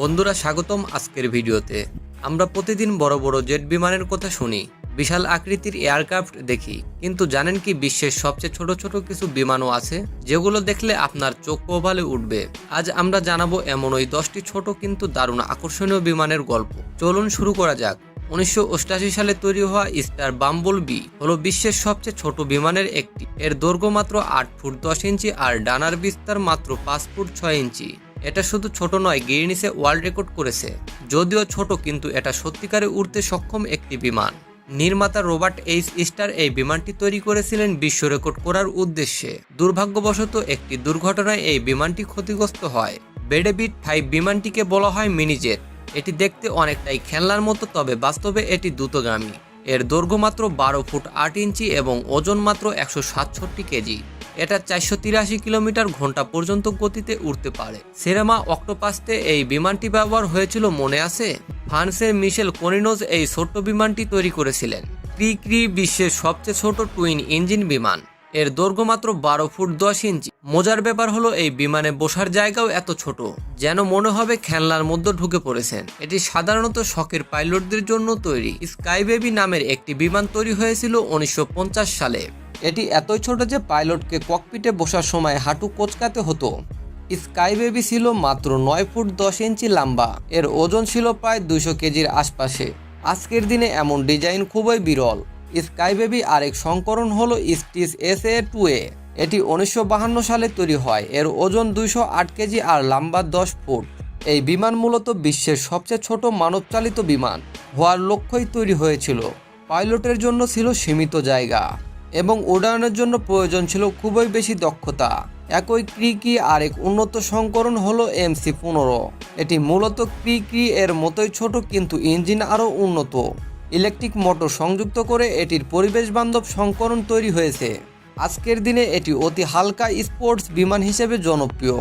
বন্ধুরা স্বাগতম আজকের ভিডিওতে। আমরা প্রতিদিন বড় বড় জেট বিমানের কথা শুনি, বিশাল আকৃতির এয়ারক্রাফট দেখি, কিন্তু জানেন কি বিশ্বের সবচেয়ে ছোট ছোট কিছু বিমানও আছে যেগুলো দেখলে আপনার চোখ কপালে উঠবে। আজ আমরা জানাবো এমন ওই 10টি ছোট কিন্তু দারুণ আকর্ষণীয় বিমানের গল্প। চলুন শুরু করা যাক। 1988 সালে তৈরি হওয়া স্টার বাম্বল বি হলো বিশ্বের সবচেয়ে ছোট বিমানের একটি। এর দৈর্ঘ্য মাত্র 8 ফুট 10 ইঞ্চি আর ডানার বিস্তার মাত্র 5 ফুট 6 ইঞ্চি। এটা শুধু ছোট নয়, গিনিসে ওয়ার্ল্ড রেকর্ড করেছে। যদিও ছোট, কিন্তু এটা সত্যিকারে উড়তে সক্ষম একটি বিমান। নির্মাতা রবার্ট এইচ স্টার এই বিমানটি তৈরি করেছিলেন বিশ্ব রেকর্ড করার উদ্দেশ্যে। দুর্ভাগ্যবশত একটি দুর্ঘটনায় এই বিমানটি ক্ষতিগ্রস্ত হয়। বেডেবিট 5 বিমানটিকে বলা হয় মিনি জেট। এটি দেখতে অনেকটাই খেলনার মতো, তবে বাস্তবে এটি দ্রুতগামী। এর দৈর্ঘ্য মাত্র 12 ফুট 8 ইঞ্চি এবং ওজন মাত্র 167 কেজি। এটা 483 কিলোমিটার ঘন্টা পর্যন্ত গতিতে উড়তে পারে। সিনেমা অক্টোপাসতে এই বিমানটি ব্যবহার হয়েছিল, মনে আছে? ফ্রান্সের মিশেল কোনিনোজ এই ছোট্ট বিমানটি তৈরি করেছিলেন। ক্রি বিশ্বের সবচেয়ে ছোট টুইন ইঞ্জিন বিমান। এর দৈর্ঘ্য মাত্র 12 ফুট 10 ইঞ্চি। মজার ব্যাপার হলো এই বিমানে বসার জায়গাও এত ছোট যেন মনে হবে খেলনার মধ্যে ঢুকে পড়েছেন। এটি সাধারণত শখের পাইলটদের জন্য তৈরি। স্কাই বেবি নামের একটি বিমান তৈরি হয়েছিল 1950 সালে। এটি এতই ছোট যে পাইলটকে ককপিটে বসার সময় হাঁটু কোঁচকাতে হতো। স্কাই বেবি ছিল মাত্র 9 ফুট 10 ইঞ্চি লম্বা। এর ওজন ছিল প্রায় 200 কেজির আশপাশে। আজকের দিনে এমন ডিজাইন খুবই বিরল। স্কাই বেবি আরেক সংস্করণ হলো স্টিচ SA-2A। এটি 1952 সালে তৈরি হয়। এর ওজন 208 কেজি আর লম্বা 10 ফুট। এই বিমান মূলত বিশ্বের সবচেয়ে ছোট মানবচালিত বিমান হওয়ার লক্ষ্যই তৈরি হয়েছিল। পাইলটের জন্য ছিল সীমিত জায়গা এবং উড্ডয়নের জন্য প্রয়োজন ছিল খুবই বেশি দক্ষতা। একই ক্রি আরেক উন্নত সংস্করণ হলো MC-15। এটি মূলত ক্রি এর মতোই ছোট, কিন্তু ইঞ্জিন আরও উন্নত। ইলেকট্রিক মোটর সংযুক্ত করে এটির পরিবেশ বান্ধব সংস্করণ তৈরি হয়েছে। আজকের দিনে এটি অতি হালকা স্পোর্টস বিমান হিসেবে জনপ্রিয়।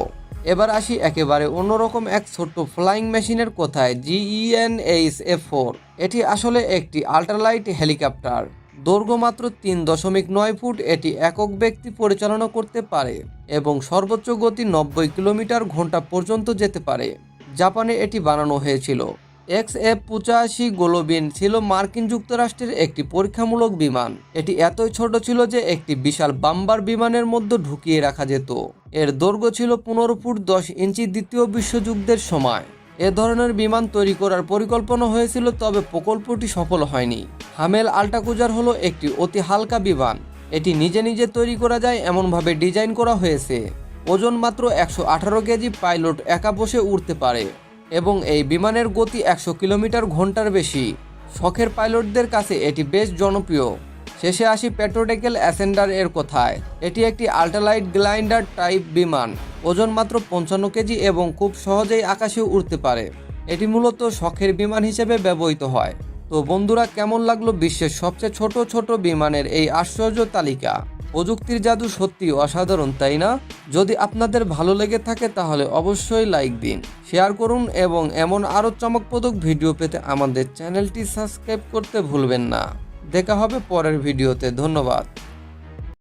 এবার আসি একেবারে অন্যরকম এক ছোট্ট ফ্লাইং মেশিনের কথায়, GEnH-F4। এটি আসলে একটি আল্ট্রালাইট হেলিকপ্টার। দৈর্ঘ্য মাত্র 3.9 ফুট। এটি একক ব্যক্তি পরিচালনা করতে পারে এবং সর্বোচ্চ গতি 90 কিলোমিটার ঘন্টা পর্যন্ত যেতে পারে। জাপানে এটি বানানো হয়েছিল। XF-85 গোলোবিন ছিল মার্কিন যুক্তরাষ্ট্রের একটি পরীক্ষামূলক বিমান। এটি এতই ছোট ছিল যে একটি বিশাল বাম্বার বিমানের মধ্যে ঢুকিয়ে রাখা যেত। এর দৈর্ঘ্য ছিল 15 ফুট 10 ইঞ্চি। দ্বিতীয় বিশ্বযুদ্ধের সময় এ ধরনের বিমান তৈরি করার পরিকল্পনা হয়েছিল, তবে প্রকল্পটি সফল হয়নি। হামেল আল্ট্রাক্রুজার হলো একটি অতি হালকা বিমান। এটি নিজে নিজে তৈরি করা যায় এমনভাবে ডিজাইন করা হয়েছে। ওজন মাত্র 118 কেজি। পাইলট একা বসে উড়তে পারে এবং এই বিমানের গতি 100 কিলোমিটার ঘন্টার বেশি। শখের পাইলটদের কাছে এটি বেশ জনপ্রিয়। শেষে আসি পেট্রোডেকেল অ্যাসেন্ডার এর কথায়। এটি একটি আল্ট্রালাইট গ্লাইডার টাইপ বিমান। ওজন মাত্র 55 কেজি এবং খুব সহজেই আকাশে উড়তে পারে। এটি মূলত শখের বিমান হিসেবে ব্যবহৃত হয়। তো বন্ধুরা, কেমন লাগলো বিশ্বের সবচেয়ে ছোট ছোট বিমানের এই আশ্চর্য তালিকা? প্রযুক্তির জাদু সত্যি অসাধারণ, তাই না? যদি আপনাদের ভালো লেগে থাকে তাহলে অবশ্যই লাইক দিন, শেয়ার করুন এবং এমন আরও চমকপ্রদ ভিডিও পেতে আমাদের চ্যানেলটি সাবস্ক্রাইব করতে ভুলবেন না। দেখা হবে পরের ভিডিওতে। ধন্যবাদ।